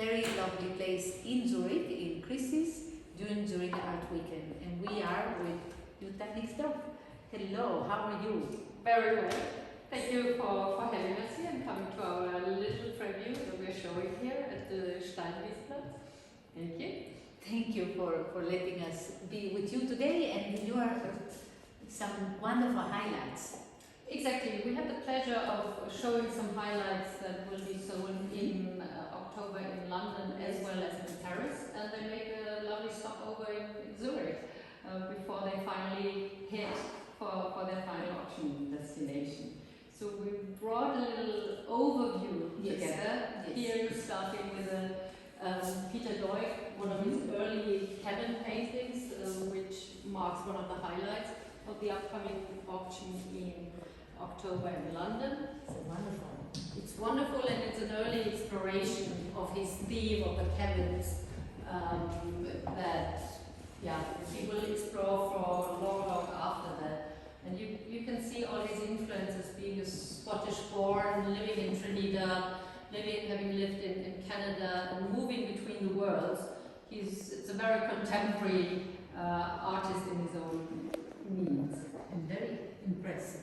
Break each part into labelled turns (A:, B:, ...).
A: very lovely place in Zurich, in Christie's, during Zurich Art Weekend. And we are with Jutta Nixdorf. Hello, how are you?
B: Very well. Thank you for having us here and coming to our little preview that we're showing here at the Steinwiesplatz. Thank you.
A: Thank you for letting us be with you today, and you are some wonderful highlights.
B: Exactly. We have the pleasure of showing some highlights that will be shown in October in London as well as in Paris, and they make a lovely stopover in Zurich before they finally hit for their final auction destination. So we brought a little overview together.
A: Yes.
B: Here, starting with Peter Doyle, one of his early cabin paintings, which marks one of the highlights of the upcoming auction in October in London. It's wonderful, and it's an early exploration of his theme of the cabins that he will explore for long after that. And you can see all his influences, being a Scottish born, living in Trinidad, having lived in Canada, and moving between the worlds. It's a very contemporary artist in his own means.
A: And very impressive.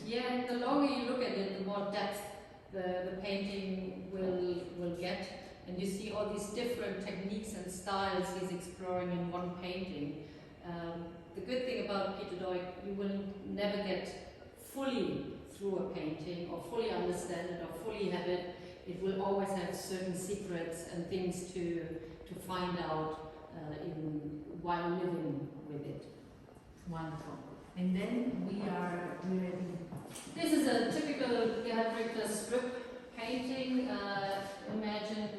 B: Yeah, and the longer you look at it, the more depth the painting will get. And you see all these different techniques and styles he's exploring in one painting. The good thing about Peter Doyle, you will never get fully through a painting or fully understand it or fully have it. It will always have certain secrets and things to find out while living with it.
A: Wonderful. And then we're ready.
B: This is a typical Gerhard Richter strip painting. Imagine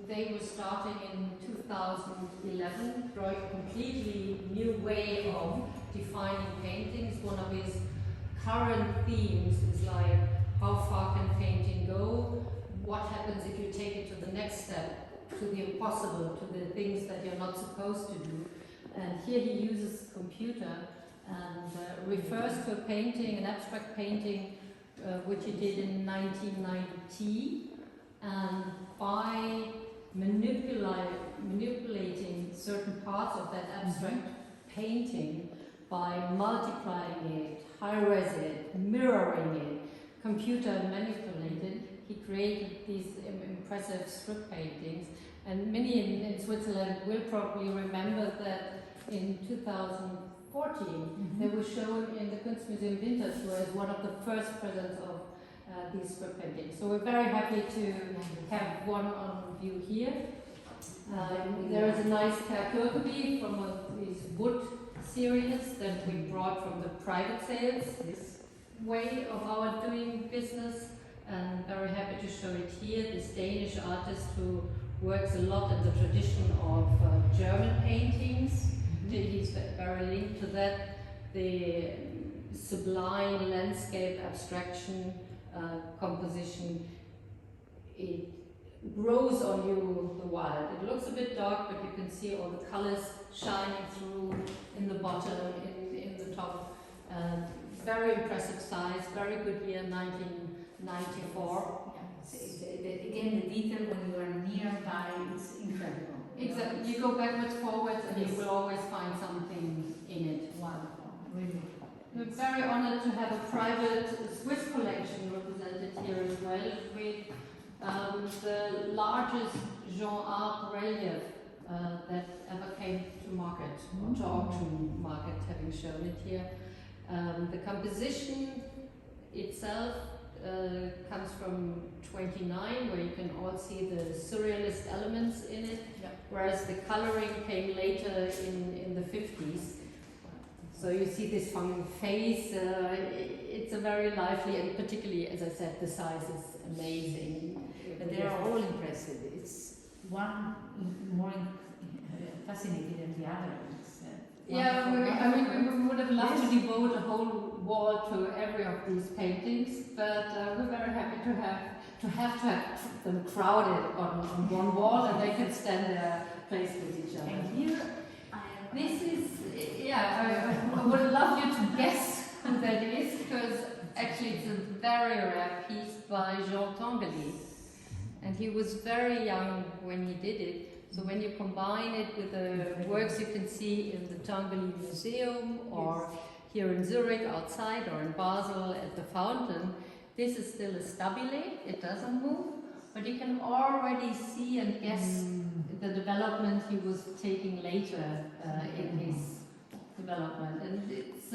B: they were starting in 2011, drawing a completely new way of defining paintings. One of his current themes is like, how far can painting go? What happens if you take it to the next step, to the impossible, to the things that you're not supposed to do? And here he uses computer and refers to a painting, an abstract painting, which he did in 1990, and by manipulating certain parts of that abstract painting, by multiplying it, high-res it, mirroring it, computer manipulated, he created these impressive strip paintings. And many in Switzerland will probably remember that in 2014 they were shown in the Kunstmuseum Winterthur as one of the first presents of these strip paintings. So we're very happy to have one on view here. There is a nice Kirkeby from these wood series that we brought from the private sales, this way of our doing business, and very happy to show it here. This Danish artist who works a lot in the tradition of German paintings. He's very linked to that. The sublime landscape abstraction composition, it grows on you the while. It looks a bit dark, but you can see all the colors shining through in the bottom, in the top. Very impressive size, very good year, 1994.
A: Again, the detail when you are nearby is incredible.
B: Exactly. You go backwards, forwards, and you will always find something in it.
A: Wonderful. Really.
B: We're very honored to have a private Swiss collection represented here as well, with the largest Jean Art relief that ever came to market, to auction market, having shown it here. The composition itself comes from 29, where you can all see the surrealist elements in it, whereas the coloring came later in the 50s. So you see this from face, it's a very lively, and particularly, as I said, the size is amazing.
A: But they are all impressive. It's one more fascinating than the other.
B: We would have loved to devote a whole wall to every of these paintings, but we're very happy to have them crowded on one wall, and they can stand there placed with each other.
A: And here,
B: this is, I would love you to guess who that is, because actually it's a very rare piece by Tangoli. and he was very young when he did it. So when you combine it with the works you can see in the Tangoli Museum, or here in Zurich outside, or in Basel at the fountain, this is still a stabile, it doesn't move, but you can already see and guess the development he was taking later in his development. And it's,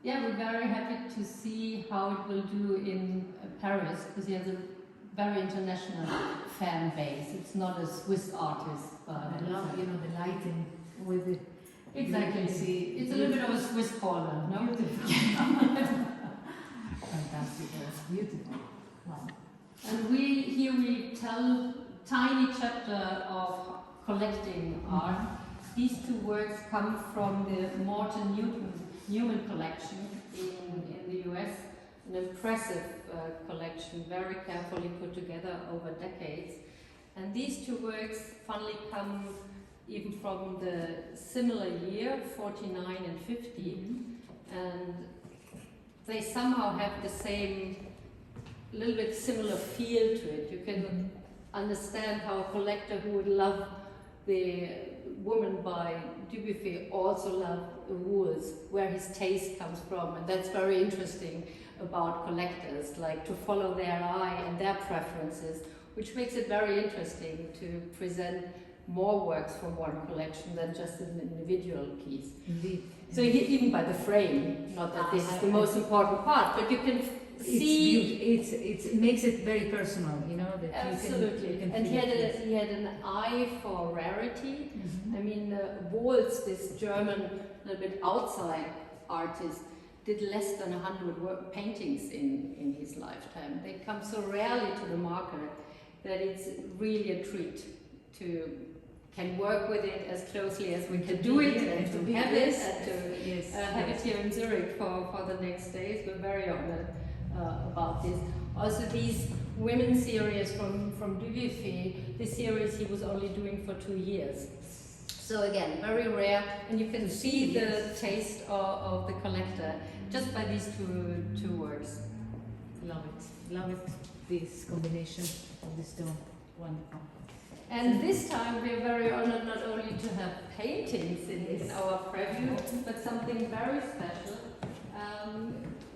B: yeah, we're very happy to see how it will do in Paris, because he has a very international fan base. It's not a Swiss artist, but
A: I love, you know, the lighting with it.
B: Exactly. It's a little bit of a Swiss corner, no?
A: Beautiful. Fantastic. That's beautiful. Wow.
B: And we tell tiny chapter of collecting art. These two works come from the Morton Newman collection in the US. An impressive collection, very carefully put together over decades. And these two works funnily come even from the similar year, 49 and 50, and they somehow have the same, little bit similar feel to it. You can understand how a collector who would love the Woman by Dubuffet also loved the Wools, where his taste comes from, and that's very interesting about collectors, like to follow their eye and their preferences, which makes it very interesting to present more works from one collection than just an individual piece.
A: Indeed.
B: So even by the frame, not that this is the most important part, but you can see
A: it makes it very personal, you know. That
B: absolutely.
A: You can
B: and he had an eye for rarity. I mean, Waltz, this German, little bit outside artist, did less than 100 paintings in his lifetime. They come so rarely to the market that it's really a treat to can work with it as closely as we can do it, and to have it, and to have it here in Zurich for the next days. We're very honored about this. Also, these women series from Dubuffet, this series he was only doing for 2 years. So again, very rare, and you can see the taste of the collector just by these two works.
A: Love it, this combination of the stone, wonderful.
B: And this time we're very honored not only to have paintings in our preview, but something very special.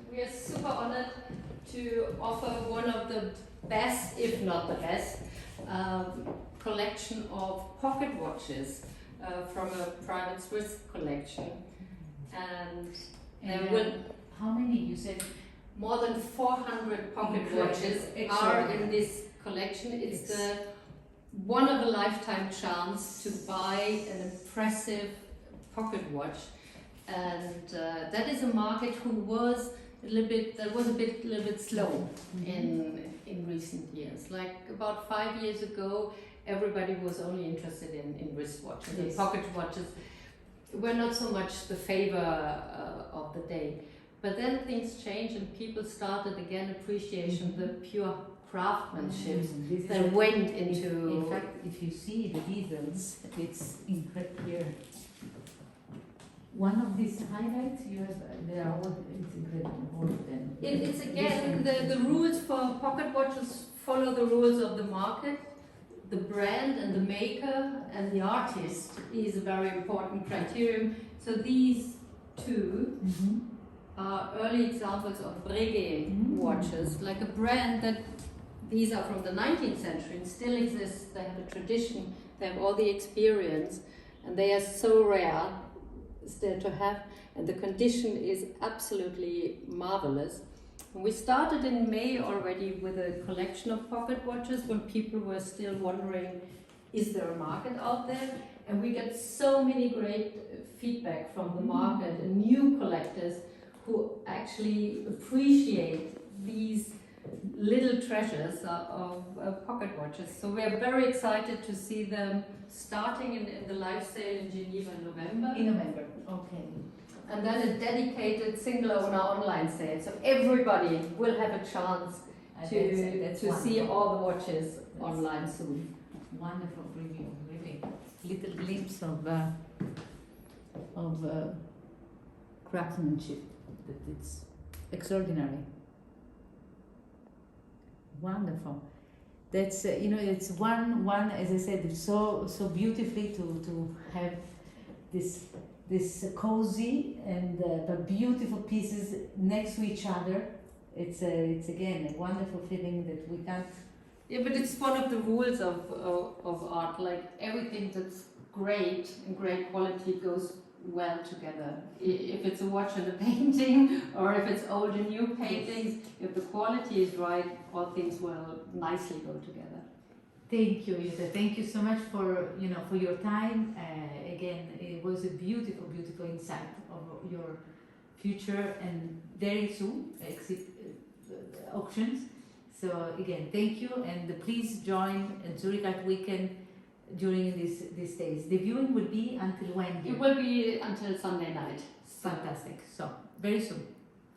B: We are super honored to offer one of the best, if not the best, collection of pocket watches from a private Swiss collection. And there will,
A: how many you said?
B: More than 400 pocket watches are in this collection. It's the one of a lifetime chance to buy an impressive pocket watch, and that is a market who was a little bit slow in recent years. Like about 5 years ago, everybody was only interested in wristwatches. And pocket watches were not so much the favor of the day. But then things changed and people started again appreciation the pure craftsmanship that went into.
A: In fact, if you see the details, it's incredible. One of these highlights you have, they are all, it's incredible, all of them.
B: It's again the rules for pocket watches follow the rules of the market. The brand and the maker and the artist is a very important criterion. So these two are early examples of Breguet watches, like a brand that these are from the 19th century and still exists. They have a tradition, they have all the experience, and they are so rare still to have, and the condition is absolutely marvelous. And we started in May already with a collection of pocket watches when people were still wondering, is there a market out there? And we get so many great feedback from the market and new collectors who actually appreciate these little treasures of pocket watches. So we are very excited to see them starting in the live sale in Geneva in November.
A: In November, okay.
B: And then a dedicated single owner online sale. So everybody will have a chance to see all the watches online soon.
A: Wonderful review, really. Little glimpse of craftsmanship. That it's extraordinary. Wonderful. that's it's one as I said, it's so beautifully to have this cozy and but beautiful pieces next to each other. It's again a wonderful feeling that we can't.
B: Yeah, but it's one of the rules of art. Like everything that's great and great quality goes well together. If it's a watch and a painting, or if it's old and new paintings, if the quality is right, all things will nicely go together.
A: Thank you, Jutta. Thank you so much for for your time. Again, it was a beautiful insight of your future, and very soon auctions. So again, thank you, and please join Zurich Art Weekend during these days. The viewing will be until when?
B: It will be until Sunday night.
A: Fantastic. So very soon.